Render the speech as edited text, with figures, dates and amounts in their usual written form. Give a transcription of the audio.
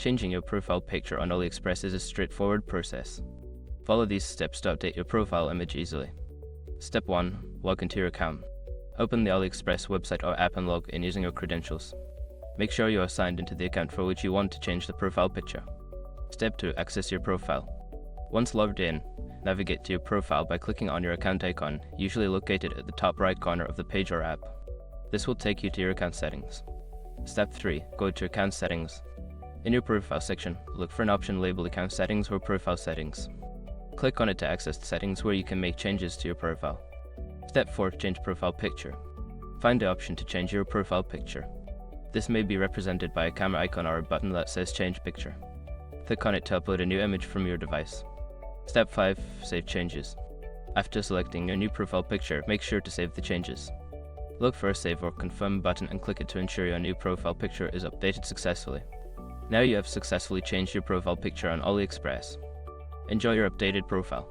Changing your profile picture on AliExpress is a straightforward process. Follow these steps to update your profile image easily. Step 1. Log into your account. Open the AliExpress website or app and log in using your credentials. Make sure you are signed into the account for which you want to change the profile picture. Step 2. Access your profile. Once logged in, navigate to your profile by clicking on your account icon, usually located at the top right corner of the page or app. This will take you to your account settings. Step 3. Go to Account Settings. In your profile section, look for an option labeled Account Settings or Profile Settings. Click on it to access the settings where you can make changes to your profile. Step 4. Change profile picture. Find the option to change your profile picture. This may be represented by a camera icon or a button that says Change Picture. Click on it to upload a new image from your device. Step 5. Save changes. After selecting your new profile picture, make sure to save the changes. Look for a Save or Confirm button and click it to ensure your new profile picture is updated successfully. Now you have successfully changed your profile picture on AliExpress. Enjoy your updated profile.